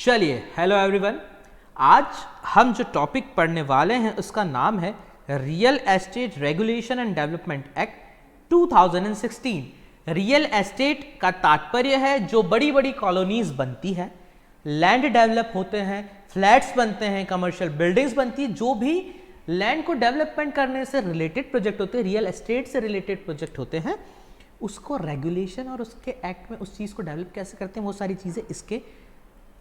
चलिए, hello everyone. आज हम जो टॉपिक पढ़ने वाले हैं उसका नाम है real estate regulation and development act 2016। Real estate का तात्पर्य है जो बड़ी बड़ी कॉलोनीज बनती है, लैंड डेवलप होते हैं, फ्लैट्स बनते हैं, कमर्शियल बिल्डिंग्स बनती है, जो भी लैंड को डेवलपमेंट करने से रिलेटेड प्रोजेक्ट होते हैं, रियल एस्टेट से रिलेटेड प्रोजेक्ट होते हैं, उसको रेगुलेशन और उसके एक्ट में उस चीज़ को डेवलप कैसे करते हैं, वो सारी चीज़ें इसके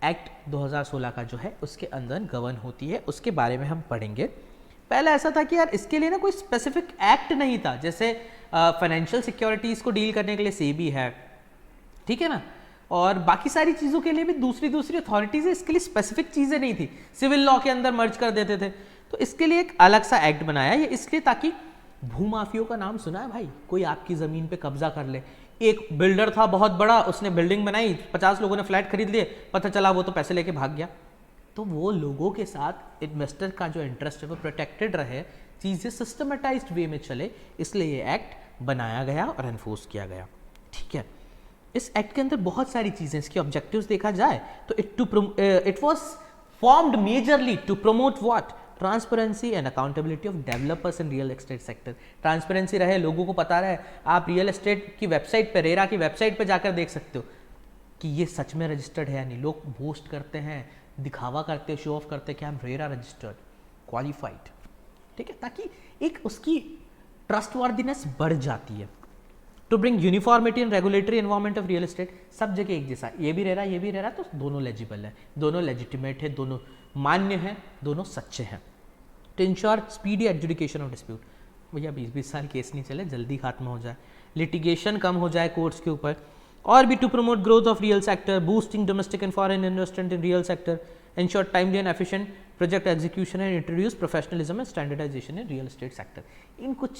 एक्ट 2016 का जो है उसके अंदर गवर्न होती है, उसके बारे में हम पढ़ेंगे। पहले ऐसा था कि यार इसके लिए ना कोई स्पेसिफिक एक्ट नहीं था, जैसे फाइनेंशियल सिक्योरिटीज़ को डील करने के लिए सेबी है, ठीक है ना, और बाकी सारी चीज़ों के लिए भी दूसरी अथॉरिटीज़ है, इसके लिए स्पेसिफिक चीज़ें नहीं थी, सिविल लॉ के अंदर मर्ज कर देते थे। तो इसके लिए एक अलग सा एक्ट बनाया, ये इसलिए ताकि भूमाफियों का नाम सुना है भाई, कोई आपकी ज़मीन पे कब्जा कर ले। एक बिल्डर था बहुत बड़ा, उसने बिल्डिंग बनाई, 50 लोगों ने फ्लैट खरीद लिए, पता चला वो तो पैसे लेके भाग गया। तो वो लोगों के साथ इन्वेस्टर का जो इंटरेस्ट है वो प्रोटेक्टेड रहे, चीज़ें सिस्टमेटाइज्ड वे में चले, इसलिए ये एक्ट बनाया गया और एनफोर्स किया गया। ठीक है, इस एक्ट के अंदर बहुत सारी चीज़ें, इसके ऑब्जेक्टिव्स देखा जाए तो it was formed majorly to promote what, transparency and accountability of developers in real estate sector. Transparency रहे, लोगों को पता रहे। आप रियल एस्टेट की वेबसाइट पे, रेरा की वेबसाइट पे जाकर देख सकते हो कि ये सच में रजिस्टर्ड है या नहीं। लोग बोस्ट करते हैं, दिखावा करते हैं, शो ऑफ करते हैं कि हम रेरा रजिस्टर्ड, क्वालिफाइड, ठीक है, ताकि एक उसकी ट्रस्टवर्दीनेस बढ़ जाती है। To bring uniformity and regulatory environment of real estate, सब जगह एक जैसा, ये भी रहा तो दोनों लेजिबल है, दोनों लेजिटिमेट है, दोनों मान्य है, दोनों सच्चे हैं। To ensure speedy adjudication of dispute, भैया 20-20 साल केस नहीं चले, जल्दी खत्म हो जाए, लिटिगेशन कम हो जाए कोर्ट्स के ऊपर। और भी to promote growth of real sector, boosting domestic and foreign investment in real sector, ensure timely and efficient project execution and introduce professionalism and standardisation in real estate sector. इन कुछ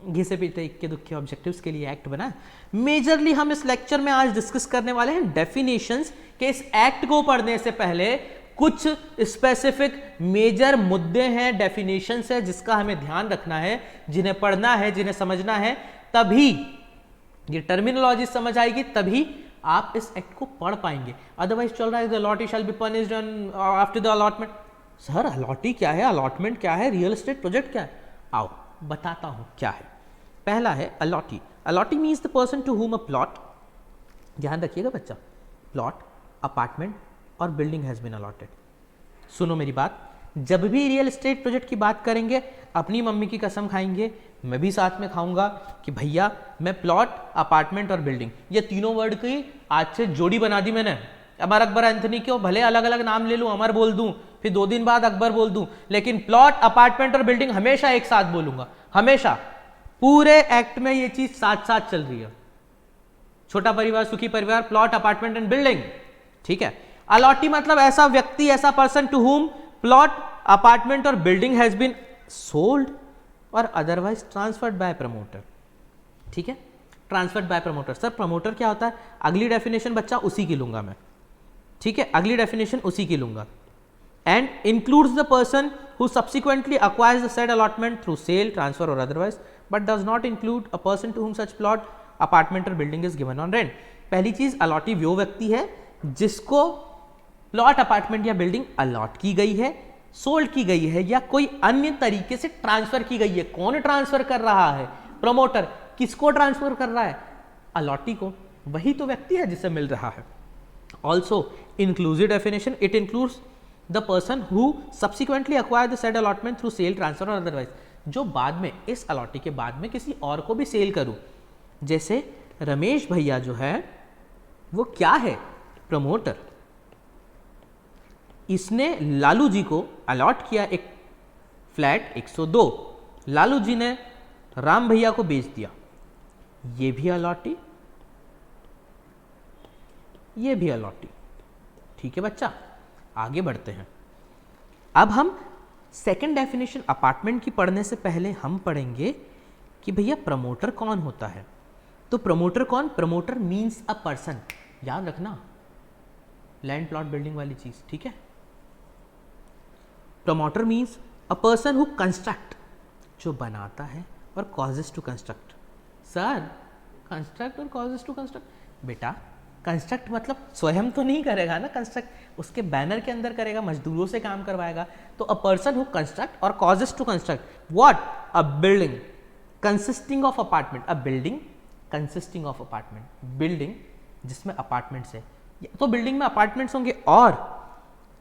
घिसे पीटे इक्के दुक्के ऑब्जेक्टिव्स के लिए एक्ट बना। Majorly हम इस लेक्चर में आज डिस्कस करने वाले हैं डेफिनेशंस के। इस एक्ट को पढ़ने से पहले कुछ स्पेसिफिक मेजर मुद्दे हैं, डेफिनेशंस है, जिसका हमें ध्यान रखना है, जिन्हें पढ़ना है, जिन्हें समझना है, तभी ये टर्मिनोलॉजी समझ आएगी, तभी आप इस एक्ट को पढ़ पाएंगे। अदरवाइज चल रहा है the allottee shall be punished after the allotment. Sir allottee क्या है, अलॉटमेंट क्या है, रियल एस्टेट प्रोजेक्ट क्या है? आओ बताता हूं क्या है। पहला है allottee. Allottee means the person to whom a plot, ध्यान रखिएगा बच्चा, प्लॉट, अपार्टमेंट और बिल्डिंग हैज बीन अलॉटेड। सुनो मेरी बात, जब भी रियल एस्टेट प्रोजेक्ट की बात करेंगे, अपनी मम्मी की कसम खाएंगे, मैं भी साथ में खाऊंगा कि भैया मैं प्लॉट, अपार्टमेंट और बिल्डिंग, ये तीनों वर्ड की आज से जोड़ी बना दी मैंने। अमर अकबर एंथनी क्यों, भले अलग अलग नाम ले लूं, अमर बोल दूं, फिर 2 दिन बाद अकबर बोल दूं, लेकिन प्लॉट, अपार्टमेंट और बिल्डिंग हमेशा एक साथ बोलूंगा, हमेशा। पूरे एक्ट में ये चीज साथ साथ चल रही है, छोटा परिवार सुखी परिवार, प्लॉट, अपार्टमेंट एंड बिल्डिंग, ठीक है। अलॉटी मतलब ऐसा व्यक्ति, ऐसा person to whom plot, apartment और बिल्डिंग हैज बीन सोल्ड और अदरवाइज ट्रांसफर्ड बाय प्रमोटर, ठीक है। Transferred by promoter, sir promoter क्या होता है? अगली डेफिनेशन बच्चा उसी की लूंगा मैं, ठीक है, अगली डेफिनेशन उसी की लूंगा। And includes the person who subsequently acquires the said allotment through sale, transfer or otherwise, but does not include a person to whom such plot, apartment or building is given on rent। पहली चीज, allottee वो व्यक्ति है जिसको plot, apartment या building allot की गई है, सोल्ड की गई है या कोई अन्य तरीके से ट्रांसफर की गई है। कौन ट्रांसफर कर रहा है? प्रमोटर। किसको ट्रांसफर कर रहा है? अलॉटी को। वही तो व्यक्ति है जिसे मिल रहा है। Also inclusive definition, it includes the person who subsequently acquire the said allotment through sale, transfer और अदरवाइज, जो बाद में इस अलॉटी के बाद में किसी और को भी सेल करूं। जैसे रमेश भैया जो है वो क्या है? प्रमोटर। इसने लालू जी को अलॉट किया एक फ्लैट 102, लालू जी ने राम भैया को बेच दिया, ये भी अलॉटी, ये भी अलॉटी, ठीक है बच्चा। आगे बढ़ते हैं। अब हम सेकंड डेफिनेशन अपार्टमेंट की पढ़ने से पहले हम पढ़ेंगे कि भैया प्रमोटर कौन होता है। तो प्रमोटर कौन? प्रमोटर मींस अ पर्सन, याद रखना, लैंड, प्लॉट, बिल्डिंग वाली चीज, ठीक है। Promoter means a person who construct, जो बनाता है, और causes to construct. Sir construct और कॉजेज टू कंस्ट्रक्ट, बेटा कंस्ट्रक्ट मतलब स्वयं तो नहीं करेगा ना कंस्ट्रक्ट, उसके बैनर के अंदर करेगा, मजदूरों से काम करवाएगा। तो अ पर्सन हु कंस्ट्रक्ट और causes to construct what, a building consisting of apartment, a building consisting of apartment, building जिसमें अपार्टमेंट्स है, तो बिल्डिंग में अपार्टमेंट्स होंगे, और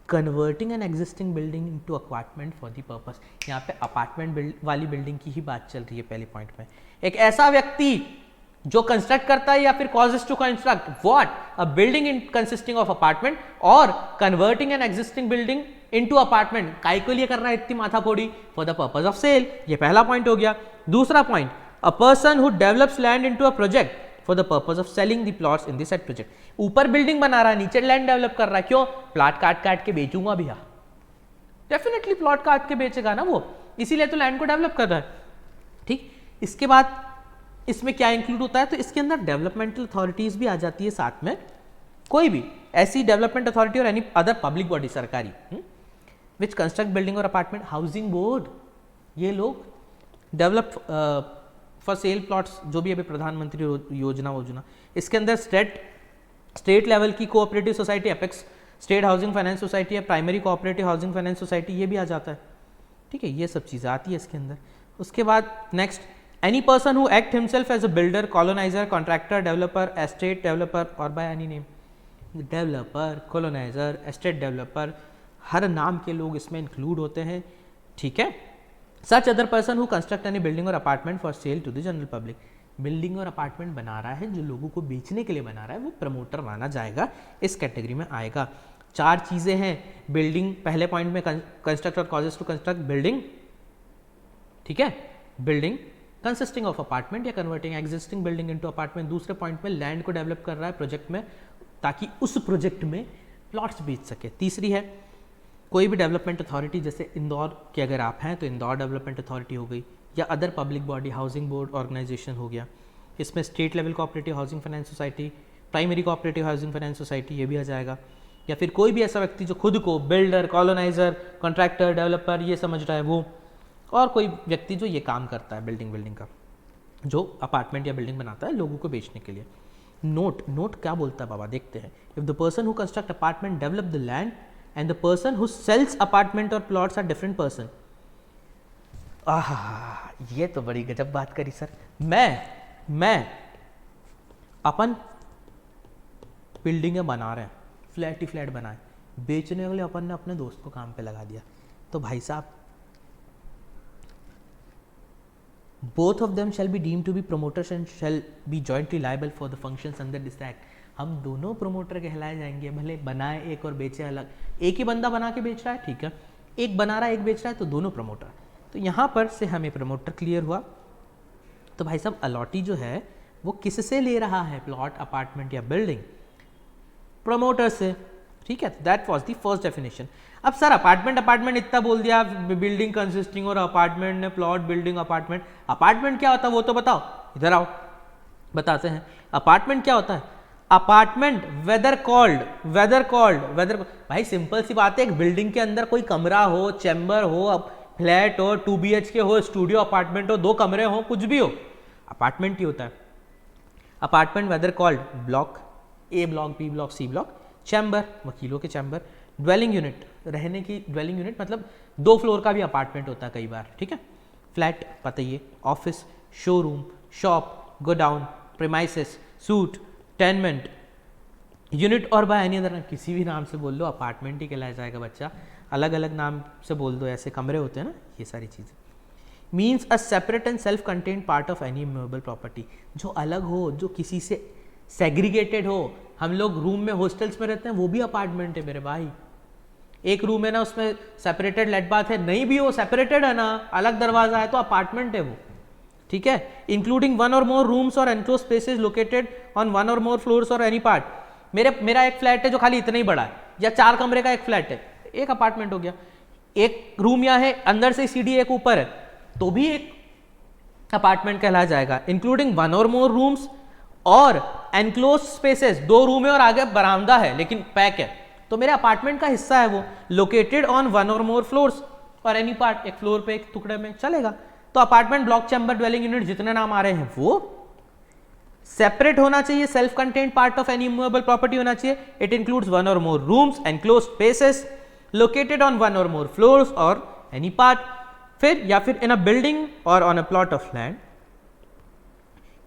converting an existing building into apartment for the purpose. यहाँ पे apartment वाली बिल्डिंग की ही बात चल रही है पहले पॉइंट में। एक ऐसा व्यक्ति जो कंस्ट्रक्ट करता है या फिर causes to construct what, a building in consisting of apartment और converting an existing building into apartment. काय को लिए कर रहा है इतनी माथापोड़ी, for the purpose of sale. ये पहला पॉइंट हो गया। दूसरा point, a person who develops land into a project for the purpose of selling the plots in the set project. ऊपर बिल्डिंग बना रहा है, नीचे लैंड डेवलप कर रहा है, क्यों? प्लॉट काट काट के बेचूंगा भैया, डेफिनेटली प्लॉट काट के बेचेगा ना वो, इसीलिए तो लैंड को डेवलप कर रहा है। ठीक, इसके बाद इसमें क्या इंक्लूड होता है, तो इसके अंदर डेवलपमेंटल अथॉरिटीज भी आ जाती है साथ में, कोई भी ऐसी डेवलपमेंट अथॉरिटी और एनी अदर पब्लिक बॉडी सरकारी विच construct building or apartment, housing board, ये लोग डेवलप फॉर सेल प्लॉट्स, जो भी अभी प्रधानमंत्री योजना, इसके अंदर स्टेट लेवल की cooperative society, apex state housing finance society है, primary cooperative housing finance society, ये भी आ जाता है। ठीक है, ये सब चीज़ें आती है इसके अंदर। उसके बाद next, any person who act himself as a builder, colonizer, contractor, developer, estate developer or by any name, developer, colonizer, estate developer, हर नाम के लोग इसमें इंक्लूड होते हैं। ठीक है, such other person who construct any building or apartment for sale to the general public. Building or apartment बना रहा है, जो लोगों को बेचने के लिए बना रहा है, वो प्रमोटर माना जाएगा, इस कैटेगरी में आएगा। 4 चीज़ें हैं, बिल्डिंग पहले पॉइंट में, कंस्ट्रक्ट और कॉजेस टू कंस्ट्रक्ट बिल्डिंग, ठीक है, बिल्डिंग कंसिस्टिंग ऑफ अपार्टमेंट या converting existing building into apartment. दूसरे पॉइंट में लैंड को डेवलप कर रहा है प्रोजेक्ट में, ताकि उस प्रोजेक्ट में प्लॉट्स बेच सके। तीसरी है, कोई भी डेवलपमेंट अथॉरिटी, जैसे इंदौर के अगर आप हैं तो इंदौर डेवलपमेंट अथॉरिटी हो गई, या other public body, housing board organisation हो गया। इसमें state level cooperative housing finance society, primary cooperative housing finance society, ये भी आ जाएगा। या फिर कोई भी ऐसा व्यक्ति जो खुद को बिल्डर, कॉलोनाइजर, कॉन्ट्रैक्टर, डेवलपर ये समझ रहा है वो, और कोई व्यक्ति जो ये काम करता है बिल्डिंग का, जो अपार्टमेंट या बिल्डिंग बनाता है लोगों को बेचने के लिए। नोट क्या बोलता है बाबा, देखते हैं। If the person who construct apartment develop the land and the person who sells apartment और प्लॉट्स आर डिफरेंट पर्सन। ये तो बड़ी गजब बात करी सर। मैं अपन बिल्डिंगें बना रहे हैं, फ्लैट ही फ्लैट बनाए, बेचने वाले अपन ने अपने दोस्त को काम पे लगा दिया, तो भाई साहब both of them shall be deemed to be promoters and shall be jointly liable for the functions under this act। हम दोनों प्रोमोटर कहलाए जाएंगे, भले बनाए एक और बेचे अलग। एक ही बंदा बना के बेच रहा है, ठीक है, एक बना रहा है एक बेच रहा है, तो दोनों प्रोमोटर। तो यहाँ पर से हमें प्रोमोटर क्लियर हुआ। तो भाई साहब अलॉटी जो है वो किससे ले रहा है, प्लॉट, अपार्टमेंट या बिल्डिंग? प्रोमोटर से। ठीक है, that was the first definition. अब सर अपार्टमेंट इतना बोल दिया, बिल्डिंग कंसिस्टिंग और अपार्टमेंट ने, प्लॉट, बिल्डिंग, अपार्टमेंट। अपार्टमेंट क्या होता है वो तो बताओ, इधर आओ बताते हैं। अपार्टमेंट क्या होता है? अपार्टमेंट वेदर कॉल्ड भाई सिंपल सी बात है, एक बिल्डिंग के अंदर कोई कमरा हो, चैम्बर हो, फ्लैट हो, 2 BHK हो, स्टूडियो अपार्टमेंट हो, 2 कमरे हो, कुछ भी हो, अपार्टमेंट ही होता है। Apartment whether called block, A block, B block, C block, chamber वकीलों के चैम्बर, ड्वेलिंग यूनिट रहने की, ड्वेलिंग यूनिट मतलब 2 फ्लोर का भी अपार्टमेंट होता है कई बार, ठीक है। फ्लैट पता ही है, office, showroom, shop, godown, premises, suit, टेनमेंट, unit और बाय एनी अदर, किसी भी नाम से बोल लो अपार्टमेंट ही कहलाया जाएगा बच्चा। अलग अलग नाम से बोल दो, ऐसे कमरे होते हैं ना, ये सारी चीज़ें। Means a separate and self contained part of any movable property, जो अलग हो, जो किसी से सेग्रीगेटेड हो। हम लोग रूम में हॉस्टल्स में रहते हैं, वो भी अपार्टमेंट है मेरे भाई। एक रूम है ना, उसमें सेपरेटेड लेट बाथ है, नहीं भी हो, सेपरेटेड है ना, अलग दरवाजा है, तो अपार्टमेंट है वो, ठीक है। इंक्लूडिंग 1 और मोर रूम्स और enclose spaces located on 1 or more floors or any part. मेरा एक फ्लैट है जो खाली इतना ही बड़ा है, या 4 कमरे का एक फ्लैट है, एक अपार्टमेंट हो गया। एक रूम यहाँ है, अंदर से सीढ़ी एक ऊपर है, तो भी एक अपार्टमेंट कहलाया जाएगा। इंक्लूडिंग 1 और मोर रूम्स और एनक्लोज स्पेसेस, 2 रूम है और आगे बरामदा है लेकिन पैक है, तो मेरे अपार्टमेंट का हिस्सा है वो। Located on 1 or more floors or any part, एक फ्लोर पे एक टुकड़े में चलेगा। तो apartment, block, chamber, dwelling unit, जितने नाम आ रहे हैं वो सेपरेट होना चाहिए, self content part of any movable property होना चाहिए. It includes one or more rooms, enclosed spaces located on one or more floors or any part. फिर या फिर in a building or on a plot of land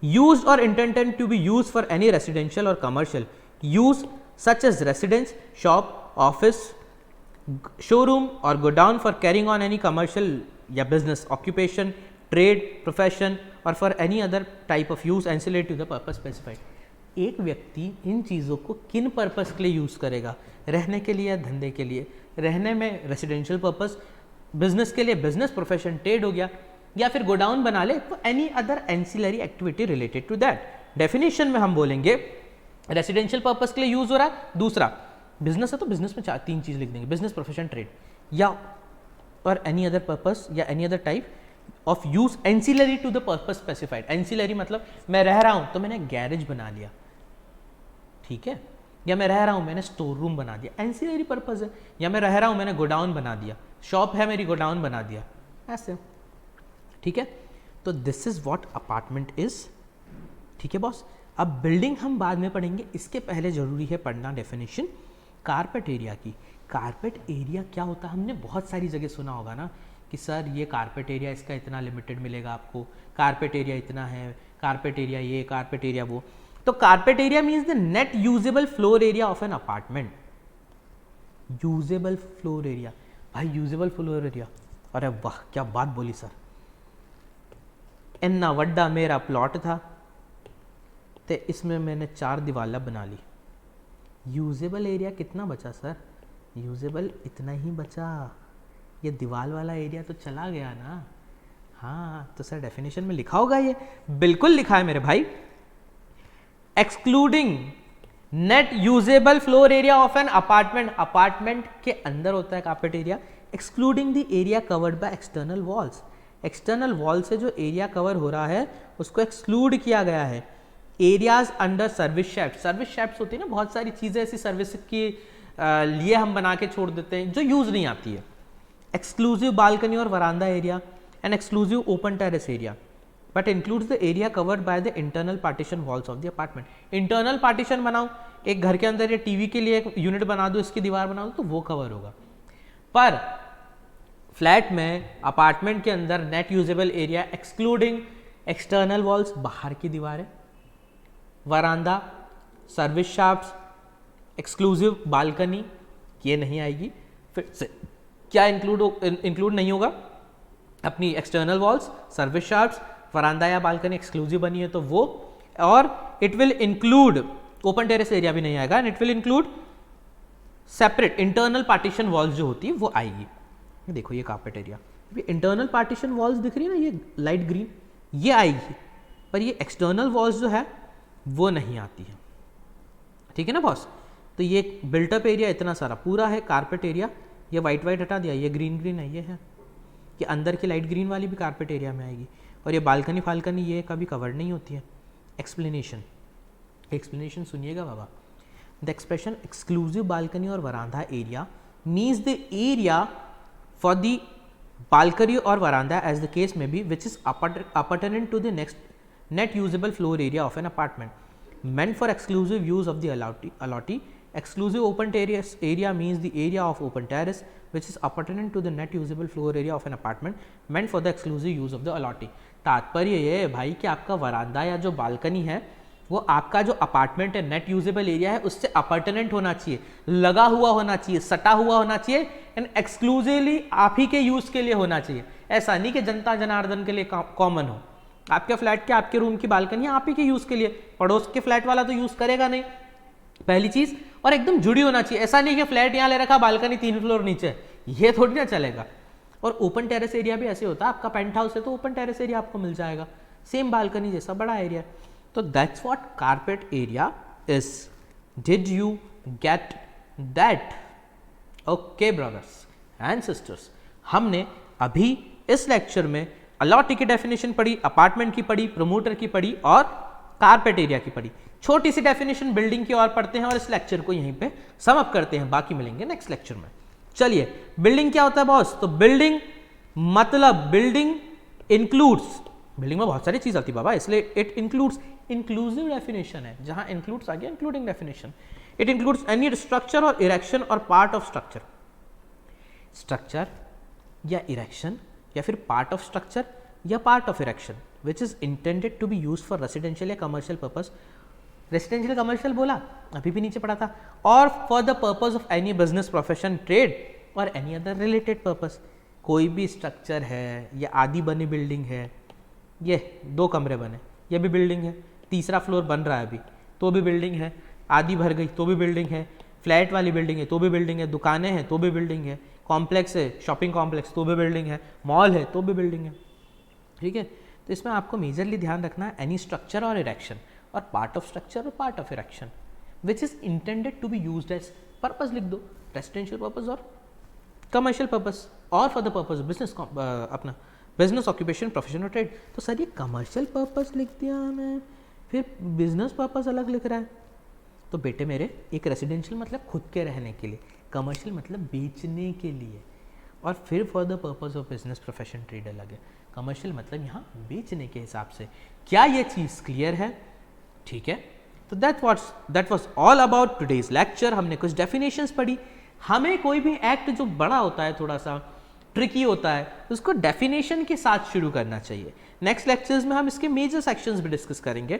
used or intended to be used for any residential or commercial use such as residence, shop, office, showroom or godown for carrying on any commercial या business, occupation, trade, profession or for any other type of use ancillary to the purpose specified. एक व्यक्ति इन चीज़ों को किन purpose के लिए use करेगा? रहने के लिए या धंधे के लिए? रहने में रेसिडेंशियल पर्पस, बिजनेस के लिए बिजनेस, प्रोफेशन ट्रेड हो गया, या फिर गोडाउन बना ले तो any other ancillary activity related to that. Definition में हम बोलेंगे रेसिडेंशियल पर्पस के लिए यूज हो रहा है. दूसरा बिजनेस है तो बिजनेस में तीन चीज लिख देंगे, बिजनेस, प्रोफेशन, ट्रेड, या और एनी अदर पर्पस या any other type of use ancillary to the purpose specified. Ancillary मतलब मैं रह रहा हूं तो मैंने गैरेज बना लिया, ठीक है, या मैं रह रहा हूं मैंने स्टोर रूम बना दिया, एंसिलरी पर्पस है. या मैं रह रहा हूं मैंने गोडाउन बना दिया, शॉप है मेरी, गोडाउन बना दिया, ऐसे, ठीक है. तो this is what apartment is. ठीक है बॉस. अब बिल्डिंग हम बाद में पढ़ेंगे, इसके पहले जरूरी है पढ़ना डेफिनेशन कारपेट एरिया की. कारपेट एरिया क्या होता है? हमने बहुत सारी जगह सुना होगा ना कि सर ये कारपेट एरिया इसका इतना लिमिटेड मिलेगा आपको, कारपेट एरिया इतना है, कारपेट एरिया ये, कारपेट एरिया वो. तो carpet area means the net usable floor area of an apartment. Usable floor area, भाई यूजेबल फ्लोर एरिया, अरे वाह क्या बात बोली सर. इन्ना वड्डा मेरा प्लॉट था तो इसमें मैंने 4 दीवाला बना ली. यूजेबल एरिया कितना बचा सर? यूजेबल इतना ही बचा, ये दीवाल वाला एरिया तो चला गया ना. हाँ तो सर डेफिनेशन में लिखा होगा, ये बिल्कुल लिखा है मेरे भाई. Excluding net usable floor area of an apartment. Apartment के अंदर होता है carpet area. Excluding the area covered by external walls. External wall से जो एरिया कवर हो रहा है उसको एक्सक्लूड किया गया है. Areas under service shaft. Service shaft होती है ना, बहुत सारी चीज़ें ऐसी सर्विस के लिए हम बना के छोड़ देते हैं जो यूज़ नहीं आती है. Exclusive balcony or verandah area and exclusive open terrace area but includes the area covered by the internal partition walls of the apartment. Internal partition बनाओ, एक घर के अंदर या टीवी के लिए एक यूनिट बना दो, इसकी दीवार बना दो तो वो कवर होगा. पर फ्लैट में, अपार्टमेंट के अंदर net usable area excluding external walls, बाहर की दीवारें, वरांदा, सर्विस शाफ्ट्स, एक्सक्लूसिव बालकनी, ये नहीं आएगी. फिर से क्या इंक्लूड नहीं होगा? अपनी एक्सटर्नल वॉल्स, सर्विस शाफ्ट्स, वरांदा या बालकनी एक्सक्लूसिव बनी है तो वो. और it will include open terrace area भी नहीं आएगा. And it will include separate internal partition walls जो होती है वो आएगी. देखो ये carpet area, internal partition walls दिख रही है ना, ये लाइट ग्रीन, ये आएगी. पर ये एक्सटर्नल वॉल्स जो है वो नहीं आती है. ठीक है ना बॉस. तो ये बिल्टअप एरिया इतना सारा पूरा है कारपेट एरिया. ये वाइट हटा दिया, ये ग्रीन है, ये है कि अंदर की लाइट ग्रीन वाली भी कारपेट एरिया में आएगी. और ये बालकनी फालकनी ये कभी कवर नहीं होती है. एक्सप्लेनेशन सुनिएगा बाबा. The expression exclusive balcony or verandah area means the area for the balcony or veranda as the case may be which is appertaining to the next net usable floor area of an apartment meant for exclusive use of the allottee. Exclusive open terrace area means the area of open terrace which is appertaining to the net usable floor area of an apartment meant for the exclusive use of the allottee. तात्पर्य ये है भाई कि आपका वरांदा या जो balcony है वो आपका जो अपार्टमेंट है, नेट यूजेबल एरिया है, उससे अपर्टनेंट होना चाहिए, लगा हुआ होना चाहिए, सटा हुआ होना चाहिए एंड एक्सक्लूसिवली आप ही के यूज के लिए होना चाहिए. ऐसा नहीं कि जनता जनार्दन के लिए कॉमन हो. आपके फ्लैट के, आपके रूम की बालकनी आप ही के यूज के लिए, पड़ोस के फ्लैट वाला तो यूज करेगा नहीं, पहली चीज. और एकदम जुड़ी होना चाहिए. ऐसा नहीं कि फ्लैट यहाँ ले रखा, बालकनी 3 फ्लोर नीचे, ये थोड़ी ना चलेगा. और ओपन टेरेस एरिया भी ऐसे होता है, आपका पेंट हाउस है तो ओपन टेरेस एरिया आपको मिल जाएगा, सेम बालकनी जैसा बड़ा एरिया. तो that's what carpet area is. Did you get that? Okay brothers and sisters, हमने अभी इस लेक्चर में अलॉटी की डेफिनेशन पढ़ी, अपार्टमेंट की पढ़ी, प्रमोटर की पढ़ी और कारपेट एरिया की पढ़ी. छोटी सी डेफिनेशन बिल्डिंग की और पढ़ते हैं और इस लेक्चर को यहीं पे सम अप करते हैं. बाकी मिलेंगे नेक्स्ट लेक्चर में. चलिए, बिल्डिंग क्या होता है बॉस? तो बिल्डिंग मतलब बिल्डिंग इंक्लूड्स बिल्डिंग में बहुत सारी चीज़ आती है बाबा, इसलिए इट इंक्लूड्स, इंक्लूसिव डेफिनेशन है, जहाँ इंक्लूड्स आ गया including definition. It includes any structure और इरेक्शन और पार्ट ऑफ स्ट्रक्चर, स्ट्रक्चर या इरेक्शन या फिर पार्ट ऑफ स्ट्रक्चर या part of erection which is intended to be use for residential या कमर्शियल पर्पज। रेसिडेंशियल कमर्शियल बोला, अभी भी नीचे पढ़ा था, और for the purpose of any business profession trade और एनी अदर रिलेटेड पर्पज। कोई भी स्ट्रक्चर है या आधी बनी बिल्डिंग है, ये 2 कमरे बने, ये भी बिल्डिंग है, तीसरा फ्लोर बन रहा है अभी तो भी बिल्डिंग है, आधी भर गई तो भी बिल्डिंग है, फ्लैट वाली बिल्डिंग है तो भी बिल्डिंग है, दुकानें हैं तो भी बिल्डिंग है, कॉम्प्लेक्स है, शॉपिंग कॉम्प्लेक्स तो भी बिल्डिंग है, मॉल है तो भी बिल्डिंग है। ठीक है, तो इसमें आपको मेजरली ध्यान रखना है एनी स्ट्रक्चर और इरेक्शन और पार्ट ऑफ स्ट्रक्चर और part of erection which is intended to be used as, purpose लिख दो, रेसिडेंशियल पर्पज और कमर्शियल पर्पज और फॉर द पर्पज बिजनेस, अपना बिजनेस ऑक्यूपेशन प्रोफेशन और ट्रेड। तो सर ये कमर्शियल पर्पज लिख दिया हमें, फिर बिजनेस पर्पज अलग लिख रहा है। तो बेटे मेरे, एक रेसिडेंशियल मतलब खुद के रहने के लिए, कमर्शियल मतलब बेचने के लिए, और फिर for the purpose of business profession trade अलग है। कमर्शियल मतलब यहाँ बेचने के हिसाब से। क्या ये चीज़ क्लियर है? ठीक है, तो that was all about today's lecture. हमने कुछ डेफिनेशंस पढ़ी। हमें कोई भी एक्ट जो बड़ा होता है, थोड़ा सा ट्रिकी होता है, उसको डेफिनेशन के साथ शुरू करना चाहिए। नेक्स्ट लेक्चर्स में हम इसके मेजर सेक्शंस भी डिस्कस करेंगे।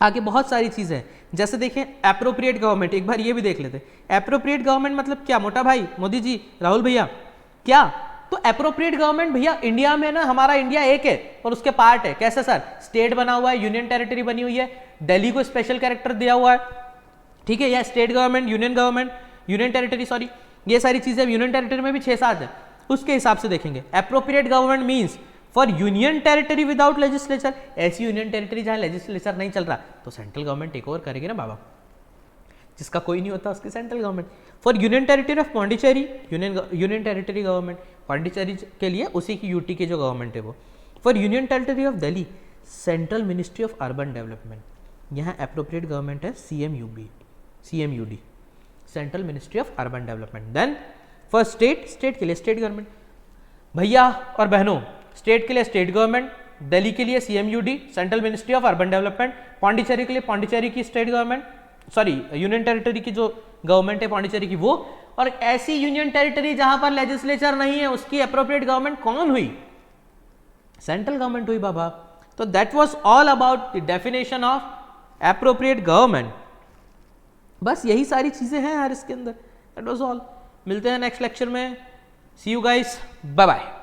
आगे बहुत सारी चीज़ें हैं, जैसे देखें एप्रोप्रिएट गवर्नमेंट, एक बार ये भी देख लेते हैं। एप्रोप्रिएट गवर्नमेंट मतलब क्या मोटा भाई, मोदी जी, राहुल भैया, क्या? तो एप्रोप्रिएट गवर्नमेंट भैया, इंडिया में ना हमारा इंडिया एक है और उसके पार्ट है। कैसे सर? स्टेट बना हुआ है, यूनियन टेरिटरी बनी हुई है, दिल्ली को स्पेशल कैरेक्टर दिया हुआ है, ठीक है, या state government, union territory, sorry, ये सारी चीजें। यूनियन टेरिटरी में भी 6-7 है, उसके हिसाब से देखेंगे। Appropriate government means for union territory without legislature, ऐसी यूनियन टेरिटरी जहां लेजिस्लेचर नहीं चल रहा, तो सेंट्रल गवर्नमेंट टेक ओवर करेगी ना बाबा, जिसका कोई नहीं होता उसकी central government. For union territory of Pondicherry, union territory government, Pondicherry के लिए उसी की यूटी की जो गवर्नमेंट है वो। For union territory of Delhi, central ministry of urban development, यहाँ एप्रोप्रिएट गवर्नमेंट है CMUD, central ministry of urban development. Then for state के लिए स्टेट गवर्नमेंट, भैया और बहनों, स्टेट के लिए स्टेट गवर्नमेंट, दिल्ली के लिए CMUD, central ministry of urban development, Pondicherry के लिए पौंडीचेरी की state government, sorry union territory की जो गवर्नमेंट है पौंडीचेरी की वो। और ऐसी यूनियन टेरिटरी जहां पर लेजिस्लेचर नहीं है, उसकी एप्रोप्रिएट गवर्नमेंट कौन हुई? सेंट्रल गवर्नमेंट हुई बाबा। तो that was all about the definition of appropriate government. बस यही सारी चीजें हैं यार इसके अंदर। That was all. मिलते हैं नेक्स्ट लेक्चर में। सी यू गाइस, बाय बाय।